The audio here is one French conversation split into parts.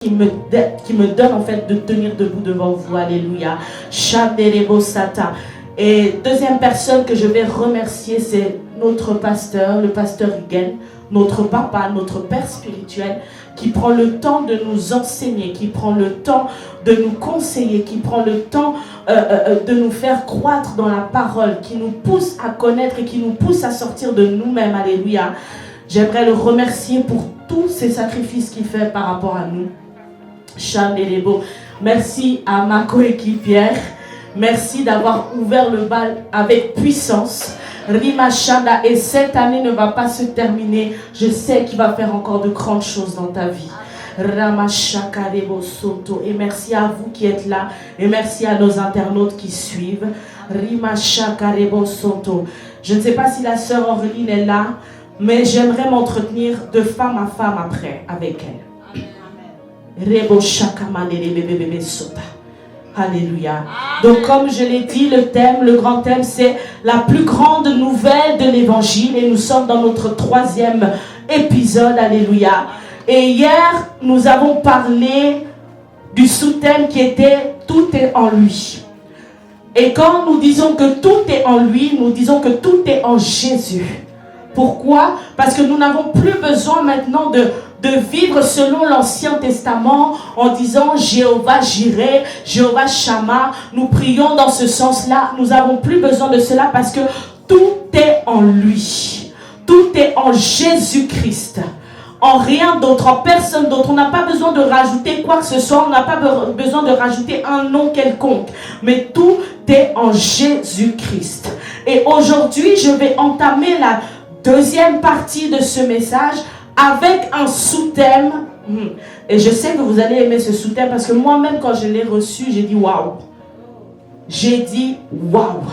qui me donne en fait de tenir debout devant vous. Alléluia. Shanderebo Sata. Et deuxième personne que je vais remercier, c'est notre pasteur, le pasteur Huguen, notre papa, notre père spirituel, qui prend le temps de nous enseigner, qui prend le temps de nous conseiller, qui prend le temps de nous faire croître dans la parole, qui nous pousse à connaître et qui nous pousse à sortir de nous-mêmes. Alléluia. J'aimerais le remercier pour tous ces sacrifices qu'il fait par rapport à nous. Chandelebo. Merci à ma coéquipière. Merci d'avoir ouvert le bal avec puissance. Rima Chanda, et cette année ne va pas se terminer. Je sais qu'il va faire encore de grandes choses dans ta vie. Rama Shakarebo Soto. Et merci à vous qui êtes là. Et merci à nos internautes qui suivent. Rima Shakarebo Soto. Je ne sais pas si la sœur Auréline est là, mais j'aimerais m'entretenir de femme à femme après avec elle. Rebo Shakamane Bébé Sota. Alléluia. Donc comme je l'ai dit, le thème, le grand thème, c'est la plus grande nouvelle de l'évangile. Et nous sommes dans notre 3e épisode. Alléluia. Et hier, nous avons parlé du sous-thème qui était « Tout est en lui ». Et quand nous disons que tout est en lui, nous disons que tout est en Jésus. Pourquoi? Parce que nous n'avons plus besoin maintenant de vivre selon l'Ancien Testament en disant Jéhovah Jireh, Jéhovah Shammah. Nous prions dans ce sens-là. Nous n'avons plus besoin de cela parce que tout est en lui. Tout est en Jésus-Christ. En rien d'autre, en personne d'autre. On n'a pas besoin de rajouter quoi que ce soit. On n'a pas besoin de rajouter un nom quelconque. Mais tout est en Jésus-Christ. Et aujourd'hui, je vais entamer la deuxième partie de ce message avec un sous-thème. Et je sais que vous allez aimer ce sous-thème parce que moi-même, quand je l'ai reçu, j'ai dit waouh. J'ai dit waouh.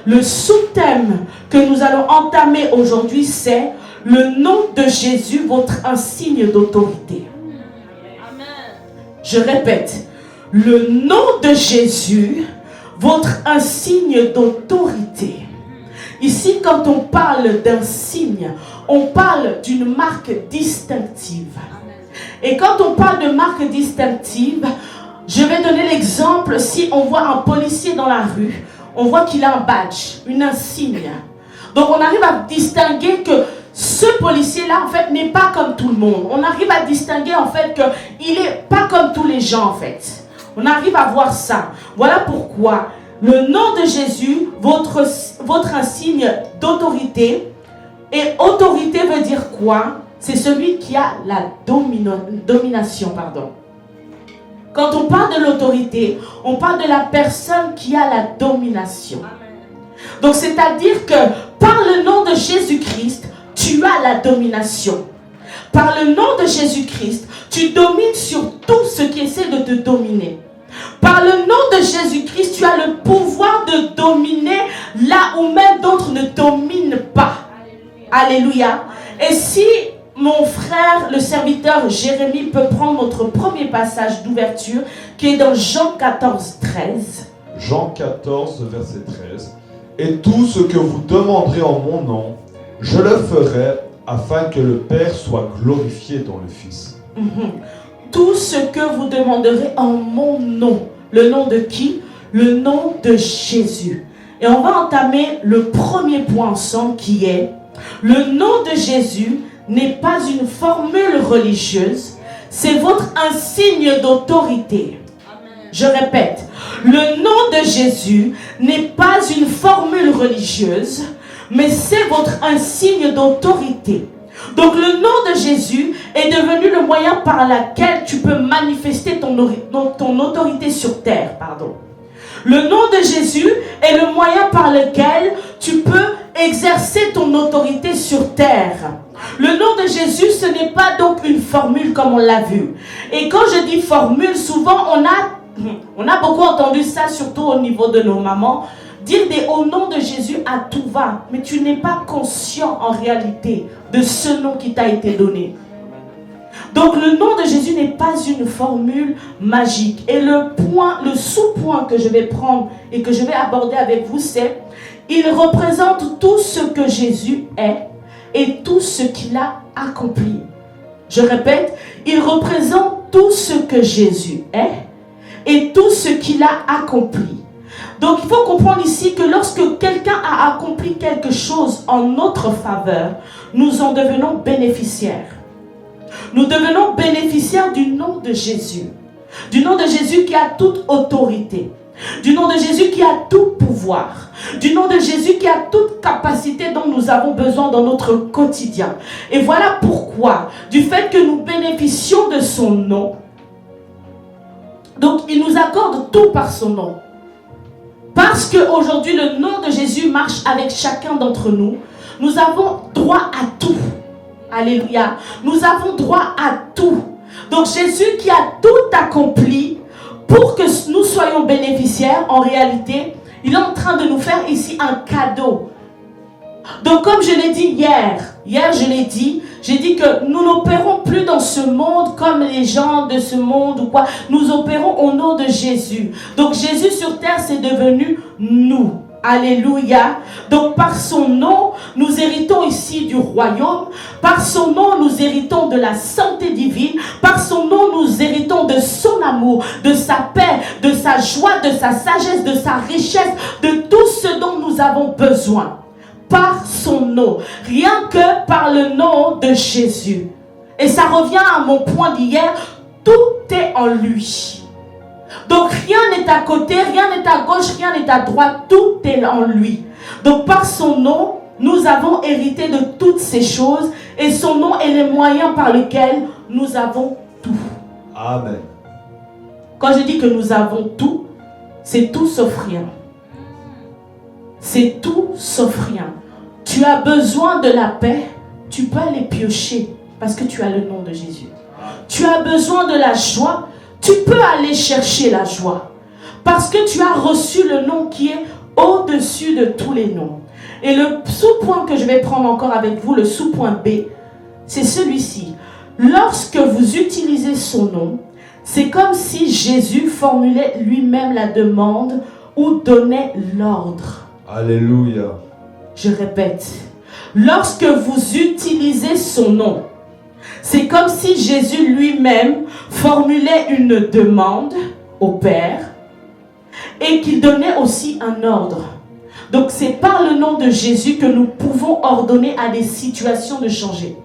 Le sous-thème que nous allons entamer aujourd'hui, c'est le nom de Jésus, votre insigne d'autorité. Je répète, le nom de Jésus, votre insigne d'autorité. Ici, quand on parle d'un signe, on parle d'une marque distinctive. Et quand on parle de marque distinctive, je vais donner l'exemple, si on voit un policier dans la rue, on voit qu'il a un badge, une insigne. Donc on arrive à distinguer que ce policier-là, en fait, n'est pas comme tout le monde. On arrive à distinguer, en fait, qu'il n'est pas comme tous les gens, en fait. On arrive à voir ça. Voilà pourquoi le nom de Jésus, votre insigne d'autorité. Et autorité veut dire quoi? C'est celui qui a la domination. Quand on parle de l'autorité, on parle de la personne qui a la domination. Donc c'est-à-dire que par le nom de Jésus-Christ, tu as la domination. Par le nom de Jésus-Christ, tu domines sur tout ce qui essaie de te dominer. Par le nom de Jésus-Christ, tu as le pouvoir de dominer là où même d'autres ne dominent pas. Alléluia. Et si mon frère, le serviteur Jérémie, peut prendre notre premier passage d'ouverture qui est dans Jean 14, 13. Jean 14, verset 13. Et tout ce que vous demanderez en mon nom, je le ferai afin que le Père soit glorifié dans le Fils. Tout ce que vous demanderez en mon nom. Le nom de qui? Le nom de Jésus. Et on va entamer le premier point ensemble qui est le nom de Jésus n'est pas une formule religieuse, c'est votre insigne d'autorité. Je répète, le nom de Jésus n'est pas une formule religieuse, mais c'est votre insigne d'autorité. Donc le nom de Jésus est devenu le moyen par lequel tu peux manifester ton autorité sur terre. Le nom de Jésus est le moyen par lequel tu peux exercer ton autorité sur terre. Le nom de Jésus, ce n'est pas donc une formule comme on l'a vu. Et quand je dis formule, souvent on a beaucoup entendu ça, surtout au niveau de nos mamans, dire au nom de Jésus à tout va. Mais tu n'es pas conscient en réalité de ce nom qui t'a été donné. Donc le nom de Jésus n'est pas une formule magique. Et le sous-point que je vais prendre et que je vais aborder avec vous, c'est il représente tout ce que Jésus est et tout ce qu'il a accompli. Je répète, il représente tout ce que Jésus est et tout ce qu'il a accompli. Donc il faut comprendre ici que lorsque quelqu'un a accompli quelque chose en notre faveur, nous en devenons bénéficiaires. Nous devenons bénéficiaires du nom de Jésus. Du nom de Jésus qui a toute autorité. Du nom de Jésus qui a tout pouvoir. Du nom de Jésus qui a toute capacité dont nous avons besoin dans notre quotidien. Et voilà pourquoi, du fait que nous bénéficions de son nom, donc il nous accorde tout par son nom. Parce qu'aujourd'hui le nom de Jésus marche avec chacun d'entre nous, nous avons droit à tout. Alléluia. Nous avons droit à tout. Donc Jésus qui a tout accompli pour que nous soyons bénéficiaires, en réalité, il est en train de nous faire ici un cadeau. Donc comme je l'ai dit hier je l'ai dit, j'ai dit que nous n'opérons plus dans ce monde comme les gens de ce monde ou quoi. Nous opérons au nom de Jésus. Donc Jésus sur terre, c'est devenu nous. Alléluia. Donc par son nom, nous héritons ici du royaume. Par son nom, nous héritons de la santé divine. Par son nom, nous héritons de son amour, de sa paix, de sa joie, de sa sagesse, de sa richesse, de tout ce dont nous avons besoin. Par son nom. Rien que par le nom de Jésus. Et ça revient à mon point d'hier. Tout est en lui. Donc rien n'est à côté, rien n'est à gauche, rien n'est à droite, tout est en lui. Donc par son nom, nous avons hérité de toutes ces choses et son nom est le moyen par lequel nous avons tout. Amen. Quand je dis que nous avons tout, c'est tout sauf rien. C'est tout sauf rien. Tu as besoin de la paix, tu peux aller piocher parce que tu as le nom de Jésus. Tu as besoin de la joie, tu peux aller chercher la joie parce que tu as reçu le nom qui est au-dessus de tous les noms. Et le sous-point que je vais prendre encore avec vous, le sous-point B, c'est celui-ci. Lorsque vous utilisez son nom, c'est comme si Jésus formulait lui-même la demande ou donnait l'ordre. Alléluia. Je répète, lorsque vous utilisez son nom, c'est comme si Jésus lui-même formulait une demande au Père et qu'il donnait aussi un ordre. Donc c'est par le nom de Jésus que nous pouvons ordonner à des situations de changer.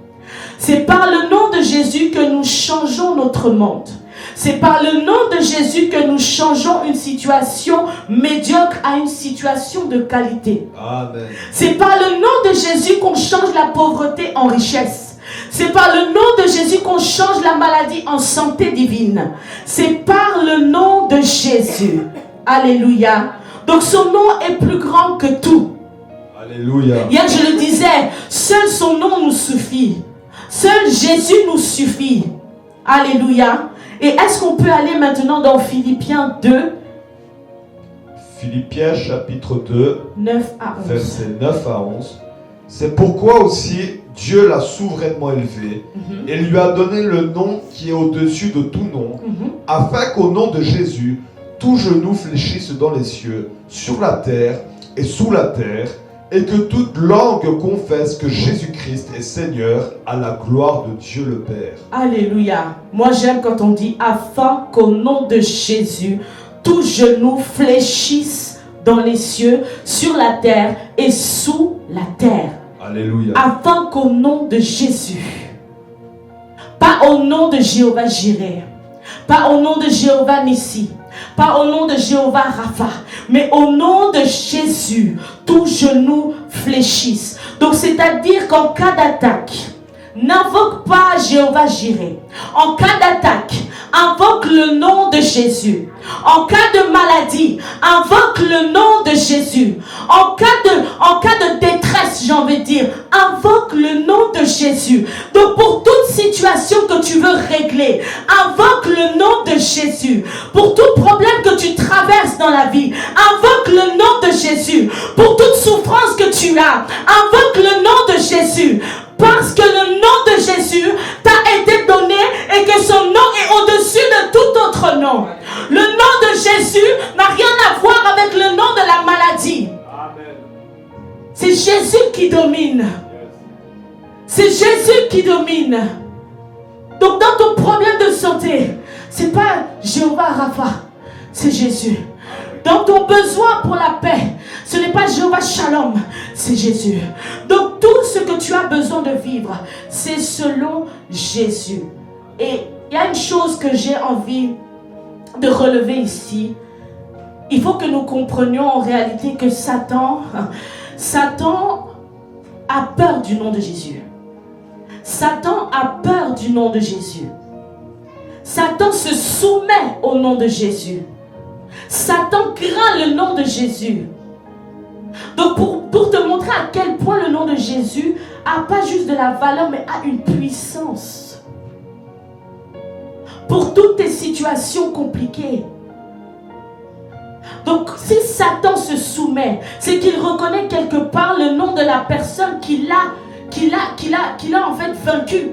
C'est par le nom de Jésus que nous changeons notre monde. C'est par le nom de Jésus que nous changeons une situation médiocre à une situation de qualité. Amen. C'est par le nom de Jésus qu'on change la pauvreté en richesse. C'est par le nom de Jésus qu'on change la maladie en santé divine. C'est par le nom de Jésus. Alléluia. Donc son nom est plus grand que tout. Alléluia. Hier je le disais, seul son nom nous suffit. Seul Jésus nous suffit. Alléluia. Et est-ce qu'on peut aller maintenant dans Philippiens 2, Philippiens chapitre 2, 9 à 11. versets 9 à 11. C'est pourquoi aussi Dieu l'a souverainement élevé et lui a donné le nom qui est au-dessus de tout nom, afin qu'au nom de Jésus, tout genou fléchisse dans les cieux, sur la terre et sous la terre, et que toute langue confesse que Jésus-Christ est Seigneur à la gloire de Dieu le Père. Alléluia. Moi j'aime quand on dit afin qu'au nom de Jésus, tout genou fléchisse dans les cieux, sur la terre et sous la terre. Alléluia. Afin qu'au nom de Jésus, pas au nom de Jéhovah Jireh, pas au nom de Jéhovah Nissi, pas au nom de Jéhovah Rapha, mais au nom de Jésus, tout genou fléchisse. Donc c'est-à-dire qu'en cas d'attaque, n'invoque pas Jéhovah Jireh. En cas d'attaque, invoque le nom de Jésus. En cas de maladie, invoque le nom de Jésus. En cas de détresse, j'ai envie de dire, invoque le nom de Jésus. Donc pour toute situation que tu veux régler, invoque le nom de Jésus. Pour tout problème que tu traverses dans la vie, invoque le nom de Jésus. Pour toute souffrance que tu as, invoque le nom de Jésus. Parce que le nom de Jésus t'a été donné et que son nom est au-dessus de tout autre nom. Le nom de Jésus n'a rien à voir avec le nom de la maladie. Amen. C'est Jésus qui domine. C'est Jésus qui domine. Donc dans ton problème de santé, C'est pas Jéhovah Rapha, c'est Jésus. Dans ton besoin pour la paix, ce n'est pas Jéhovah Shalom, c'est Jésus. Donc tout ce que tu as besoin de vivre, c'est selon Jésus. Et il y a une chose que j'ai envie de relever ici. Il faut que nous comprenions en réalité que Satan a peur du nom de Jésus. Satan a peur du nom de Jésus. Satan se soumet au nom de Jésus. Satan craint le nom de Jésus. Donc pour te montrer à quel point le nom de Jésus n'a pas juste de la valeur, mais a une puissance. Pour toutes tes situations compliquées. Donc si Satan se soumet, c'est qu'il reconnaît quelque part le nom de la personne qu'il a en fait vaincu.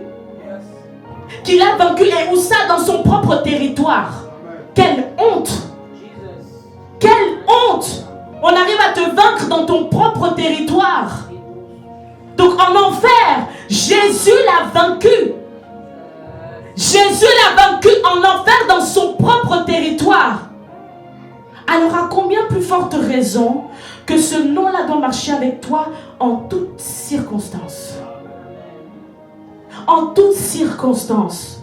Qu'il a vaincu, et où ça dans son propre territoire. Quelle honte! Quelle honte! On arrive à te vaincre dans ton propre territoire. Donc en enfer, Jésus l'a vaincu. Jésus l'a vaincu en enfer dans son propre territoire. Alors à combien plus forte raison que ce nom-là doit marcher avec toi en toutes circonstances. En toutes circonstances.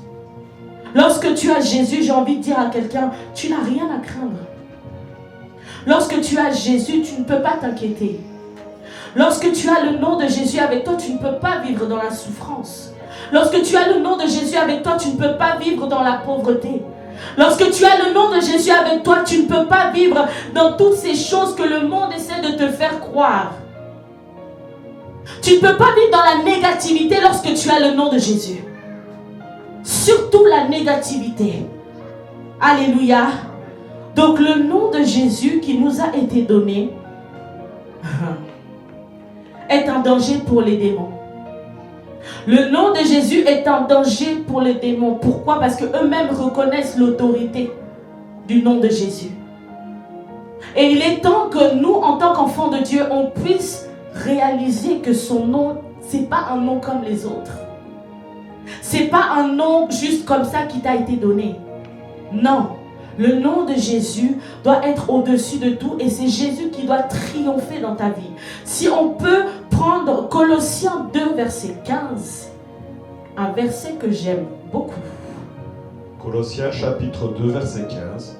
Lorsque tu as Jésus, j'ai envie de dire à quelqu'un, tu n'as rien à craindre. Lorsque tu as Jésus, tu ne peux pas t'inquiéter. Lorsque tu as le nom de Jésus avec toi, tu ne peux pas vivre dans la souffrance. Lorsque tu as le nom de Jésus avec toi, tu ne peux pas vivre dans la pauvreté. Lorsque tu as le nom de Jésus avec toi, tu ne peux pas vivre dans toutes ces choses que le monde essaie de te faire croire. Tu ne peux pas vivre dans la négativité lorsque tu as le nom de Jésus. Surtout la négativité. Alléluia. Donc le nom de Jésus qui nous a été donné est un danger pour les démons. Le nom de Jésus est un danger pour les démons. Pourquoi? Parce qu'eux-mêmes reconnaissent l'autorité du nom de Jésus. Et il est temps que nous, en tant qu'enfants de Dieu, on puisse réaliser que son nom, c'est pas un nom comme les autres. C'est pas un nom juste comme ça qui t'a été donné. Non. Le nom de Jésus doit être au-dessus de tout et c'est Jésus qui doit triompher dans ta vie. Si on peut prendre Colossiens 2, verset 15, un verset que j'aime beaucoup. Colossiens chapitre 2, verset 15.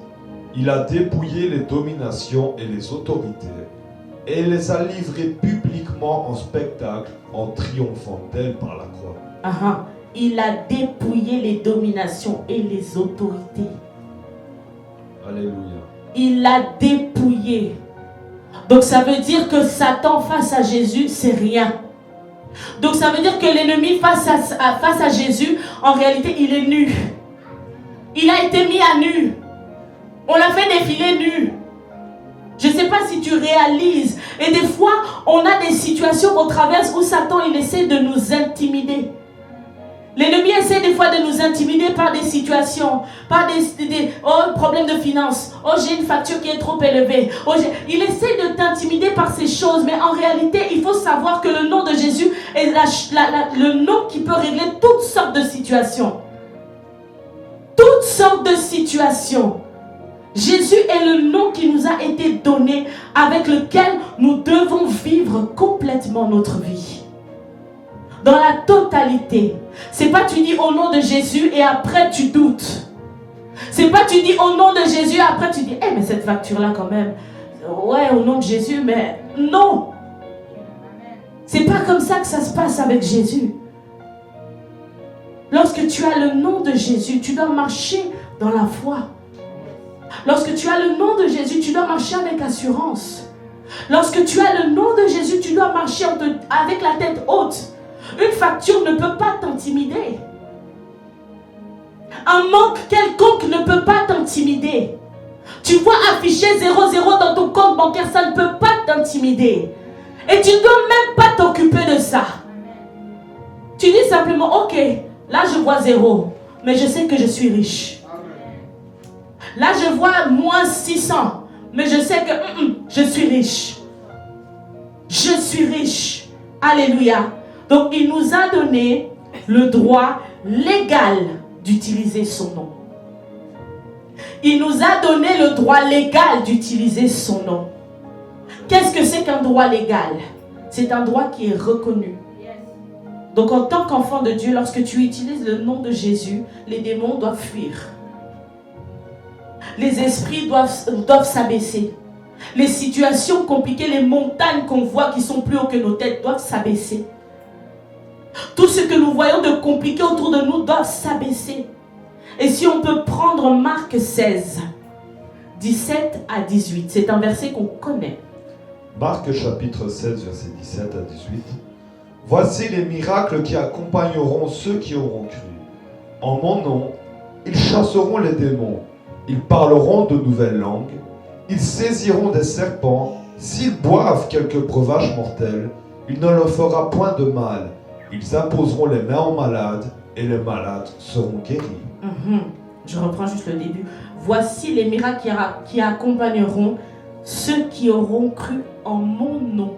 Il a dépouillé les dominations et les autorités et les a livrées publiquement en spectacle en triomphant d'elles par la croix. Il a dépouillé les dominations et les autorités. Alléluia. Il l'a dépouillé. Donc ça veut dire que Satan face à Jésus, c'est rien. Donc ça veut dire que l'ennemi face à Jésus, en réalité, il est nu. Il a été mis à nu. On l'a fait défiler nu. Je ne sais pas si tu réalises. Et des fois, on a des situations qu'on traverse où Satan, il essaie de nous intimider. L'ennemi essaie des fois de nous intimider par des situations, par des problèmes de finances. Oh, j'ai une facture qui est trop élevée. Oh, il essaie de t'intimider par ces choses, mais en réalité, il faut savoir que le nom de Jésus est le nom qui peut régler toutes sortes de situations. Toutes sortes de situations. Jésus est le nom qui nous a été donné, avec lequel nous devons vivre complètement notre vie. Dans la totalité. C'est pas tu dis au nom de Jésus et après tu doutes. C'est pas tu dis au nom de Jésus et après tu dis mais cette facture là quand même. Ouais, au nom de Jésus, mais non. C'est pas comme ça que ça se passe avec Jésus. Lorsque tu as le nom de Jésus, tu dois marcher dans la foi. Lorsque tu as le nom de Jésus, tu dois marcher avec assurance. Lorsque tu as le nom de Jésus, tu dois marcher avec la tête haute. Une facture ne peut pas t'intimider. Un manque quelconque ne peut pas t'intimider. Tu vois afficher 0,0 dans ton compte bancaire, ça ne peut pas t'intimider. Et tu ne dois même pas t'occuper de ça. Tu dis simplement, ok, là je vois 0, mais je sais que je suis riche. Là je vois moins 600, mais je sais que je suis riche. Je suis riche. Alléluia. Donc, il nous a donné le droit légal d'utiliser son nom. Il nous a donné le droit légal d'utiliser son nom. Qu'est-ce que c'est qu'un droit légal? C'est un droit qui est reconnu. Donc en tant qu'enfant de Dieu, lorsque tu utilises le nom de Jésus, les démons doivent fuir. Les esprits doivent s'abaisser. Les situations compliquées, les montagnes qu'on voit qui sont plus hautes que nos têtes doivent s'abaisser. Tout ce que nous voyons de compliqué autour de nous doit s'abaisser. Et si on peut prendre Marc 16, 17 à 18, c'est un verset qu'on connaît. Marc chapitre 16, verset 17 à 18. Voici les miracles qui accompagneront ceux qui auront cru. En mon nom, ils chasseront les démons, ils parleront de nouvelles langues, ils saisiront des serpents, s'ils boivent quelque breuvage mortel, il ne leur fera point de mal. Ils imposeront les mains aux malades et les malades seront guéris. Je reprends juste le début. Voici les miracles qui accompagneront ceux qui auront cru en mon nom.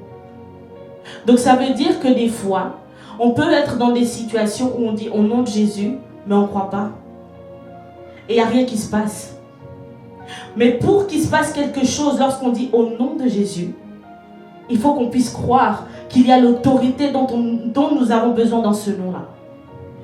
Donc ça veut dire que des fois, on peut être dans des situations où on dit au nom de Jésus, mais on ne croit pas. Et il n'y a rien qui se passe. Mais pour qu'il se passe quelque chose lorsqu'on dit au nom de Jésus, il faut qu'on puisse croire qu'il y a l'autorité dont nous avons besoin dans ce nom-là.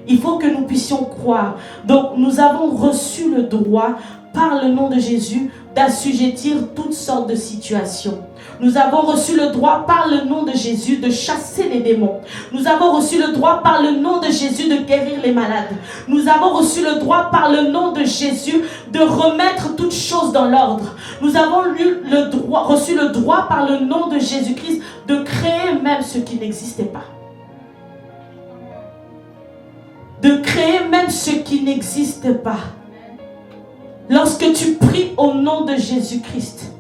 Il faut que nous puissions croire. Donc nous avons reçu le droit par le nom de Jésus d'assujettir toutes sortes de situations. Nous avons reçu le droit par le nom de Jésus de chasser les démons. Nous avons reçu le droit par le nom de Jésus de guérir les malades. Nous avons reçu le droit par le nom de Jésus de remettre toutes choses dans l'ordre. Nous avons reçu le droit par le nom de Jésus-Christ de créer même ce qui n'existait pas. De créer même ce qui n'existe pas. Lorsque tu pries au nom de Jésus-Christ,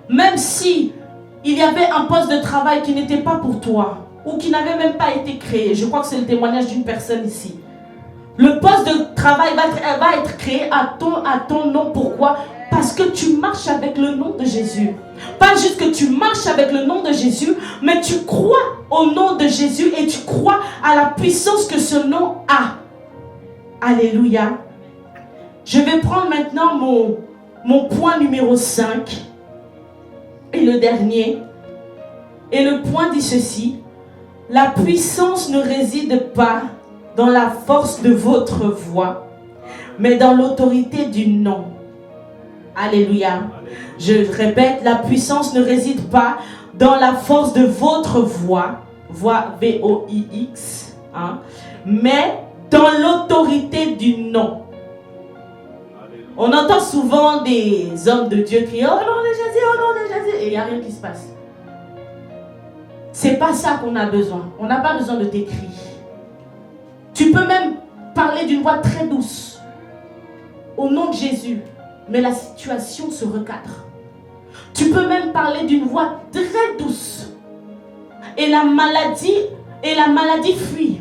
même si il y avait un poste de travail qui n'était pas pour toi, ou qui n'avait même pas été créé, je crois que c'est le témoignage d'une personne ici. Le poste de travail va être créé à ton nom. Pourquoi? Parce que tu marches avec le nom de Jésus. Pas juste que tu marches avec le nom de Jésus, mais tu crois au nom de Jésus et tu crois à la puissance que ce nom a. Alléluia. Je vais prendre maintenant mon point numéro 5 et le dernier. Et le point dit ceci: la puissance ne réside pas dans la force de votre voix, mais dans l'autorité du nom. Alléluia. Je répète, la puissance ne réside pas dans la force de votre voix, voix V-O-I-X, mais dans l'autorité du nom. On entend souvent des hommes de Dieu crier « Oh nom de Jésus, oh nom de Jésus » et il n'y a rien qui se passe. C'est pas ça qu'on a besoin. On n'a pas besoin de tes cris. Tu peux même parler d'une voix très douce au nom de Jésus, mais la situation se recadre. Tu peux même parler d'une voix très douce et la maladie fuit.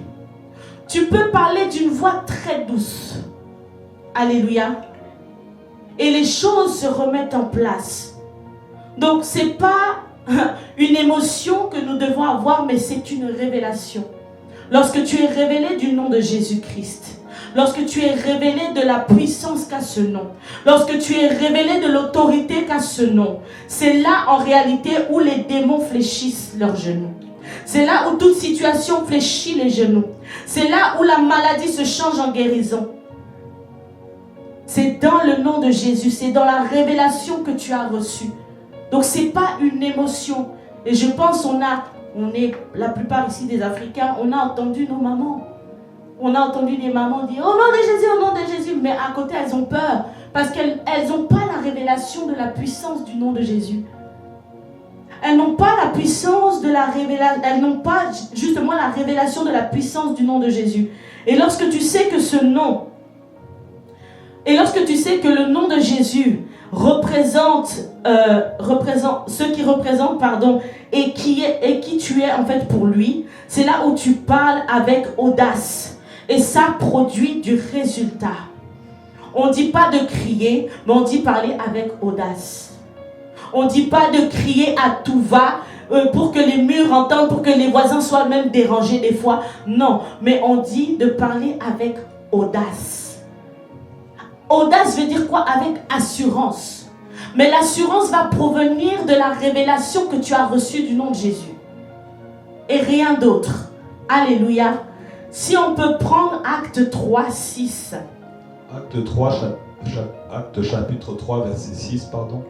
Tu peux parler d'une voix très douce. Alléluia. Et les choses se remettent en place. Donc ce n'est pas une émotion que nous devons avoir, mais c'est une révélation. Lorsque tu es révélé du nom de Jésus-Christ, lorsque tu es révélé de la puissance qu'a ce nom, lorsque tu es révélé de l'autorité qu'a ce nom, c'est là en réalité où les démons fléchissent leurs genoux. C'est là où toute situation fléchit les genoux. C'est là où la maladie se change en guérison. C'est dans le nom de Jésus, c'est dans la révélation que tu as reçue. Donc ce n'est pas une émotion. Et je pense on est la plupart ici des Africains, on a entendu nos mamans. On a entendu des mamans dire « Au nom de Jésus, au nom de Jésus ». Mais à côté, elles ont peur. Parce qu'elles n'ont pas la révélation de la puissance du nom de Jésus. Elles n'ont pas la puissance de la révélation. Elles n'ont pas justement la révélation de la puissance du nom de Jésus. Et lorsque tu sais que ce nom... Et lorsque tu sais que le nom de Jésus représente ce qui représente, et qui tu es en fait pour lui, c'est là où tu parles avec audace. Et ça produit du résultat. On ne dit pas de crier, mais on dit parler avec audace. On ne dit pas de crier à tout va pour que les murs entendent, pour que les voisins soient même dérangés des fois. Non, mais on dit de parler avec audace. Audace veut dire quoi? Avec assurance. Mais l'assurance va provenir de la révélation que tu as reçue du nom de Jésus. Et rien d'autre. Alléluia. Si on peut prendre Acte 3, 6. Acte chapitre 3, verset 6, pardon.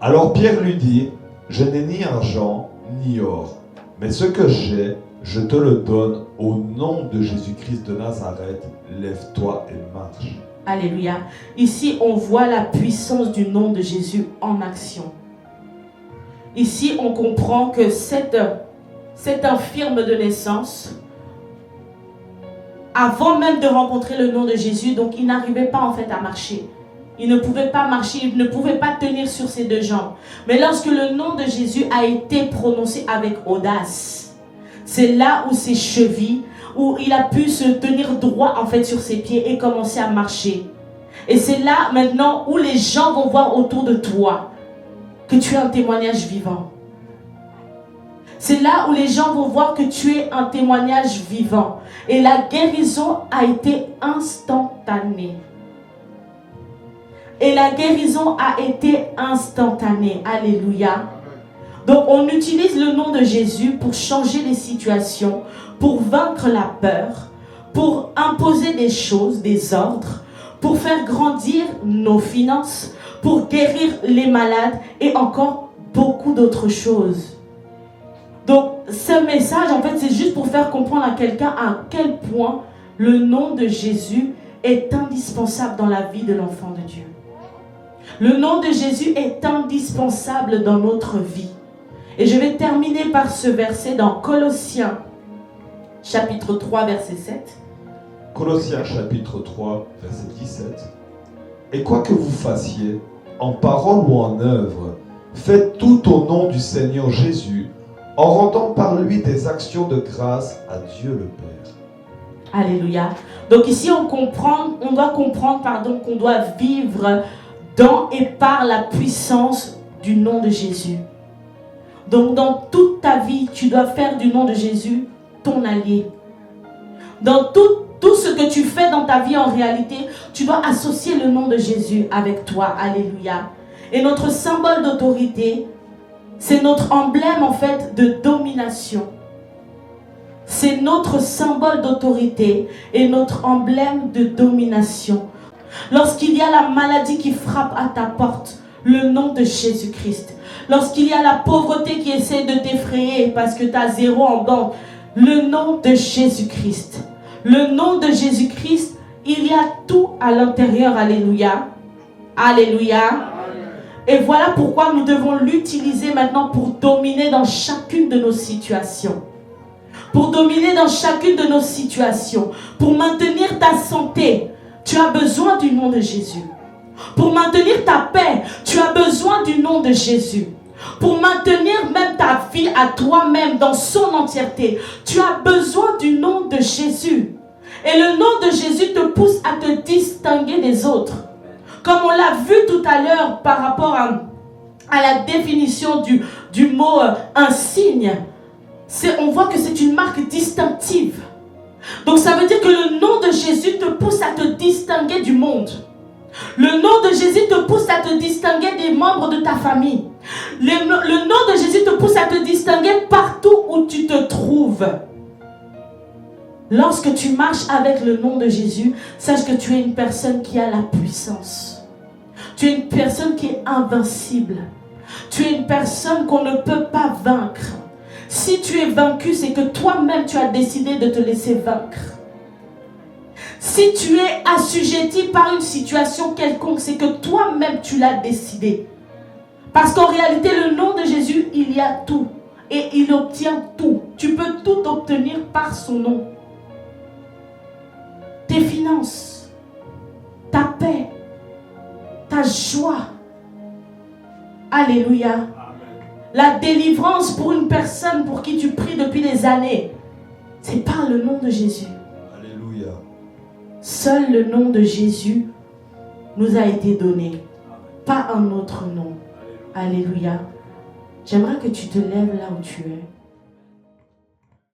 Alors Pierre lui dit, je n'ai ni argent, ni or, mais ce que j'ai, je te le donne au nom de Jésus-Christ de Nazareth, lève-toi et marche. Alléluia. Ici, on voit la puissance du nom de Jésus en action. Ici, on comprend que cet infirme de naissance, avant même de rencontrer le nom de Jésus, donc il n'arrivait pas en fait à marcher. Il ne pouvait pas marcher, il ne pouvait pas tenir sur ses deux jambes. Mais lorsque le nom de Jésus a été prononcé avec audace, c'est là où ses chevilles, où il a pu se tenir droit en fait sur ses pieds et commencer à marcher. Et c'est là maintenant où les gens vont voir autour de toi que tu es un témoignage vivant. C'est là où les gens vont voir que tu es un témoignage vivant. Et la guérison a été instantanée. Et la guérison a été instantanée. Alléluia. Donc on utilise le nom de Jésus pour changer les situations, pour vaincre la peur, pour imposer des choses, des ordres, pour faire grandir nos finances, pour guérir les malades et encore beaucoup d'autres choses. Donc ce message en fait c'est juste pour faire comprendre à quelqu'un à quel point le nom de Jésus est indispensable dans la vie de l'enfant de Dieu. Le nom de Jésus est indispensable dans notre vie. Et je vais terminer par ce verset dans Colossiens, chapitre 3, verset 7. Colossiens, chapitre 3, verset 17. Et quoi que vous fassiez, en parole ou en œuvre, faites tout au nom du Seigneur Jésus, en rendant par lui des actions de grâce à Dieu le Père. Alléluia. Donc ici, on doit comprendre qu'on doit vivre dans et par la puissance du nom de Jésus. Donc dans toute ta vie, tu dois faire du nom de Jésus ton allié. Dans tout ce que tu fais dans ta vie en réalité, tu dois associer le nom de Jésus avec toi. Alléluia. Et notre symbole d'autorité, c'est notre emblème en fait de domination. C'est notre symbole d'autorité et notre emblème de domination. Lorsqu'il y a la maladie qui frappe à ta porte, le nom de Jésus-Christ. Lorsqu'il y a la pauvreté qui essaie de t'effrayer parce que tu as zéro en banque, le nom de Jésus-Christ. Le nom de Jésus-Christ, il y a tout à l'intérieur. Alléluia. Alléluia. Et voilà pourquoi nous devons l'utiliser maintenant pour dominer dans chacune de nos situations. Pour dominer dans chacune de nos situations. Pour maintenir ta santé, tu as besoin du nom de Jésus. Pour maintenir ta paix, tu as besoin du nom de Jésus. Pour maintenir même ta vie à toi-même dans son entièreté, tu as besoin du nom de Jésus. Et le nom de Jésus te pousse à te distinguer des autres. Comme on l'a vu tout à l'heure par rapport à la définition du mot insigne, on voit que c'est une marque distinctive. Donc ça veut dire que le nom de Jésus te pousse à te distinguer du monde. Le nom de Jésus te pousse à te distinguer des membres de ta famille. Le nom de Jésus te pousse à te distinguer partout où tu te trouves. Lorsque tu marches avec le nom de Jésus, sache que tu es une personne qui a la puissance. Tu es une personne qui est invincible. Tu es une personne qu'on ne peut pas vaincre. Si tu es vaincu, c'est que toi-même tu as décidé de te laisser vaincre. Si tu es assujetti par une situation quelconque, c'est que toi-même tu l'as décidé. Parce qu'en réalité, le nom de Jésus, il y a tout. Et il obtient tout. Tu peux tout obtenir par son nom. Tes finances, ta paix, ta joie. Alléluia. Amen. La délivrance pour une personne pour qui tu pries depuis des années, c'est par le nom de Jésus. Alléluia. Seul le nom de Jésus nous a été donné, pas un autre nom. Alléluia. J'aimerais que tu te lèves là où tu es.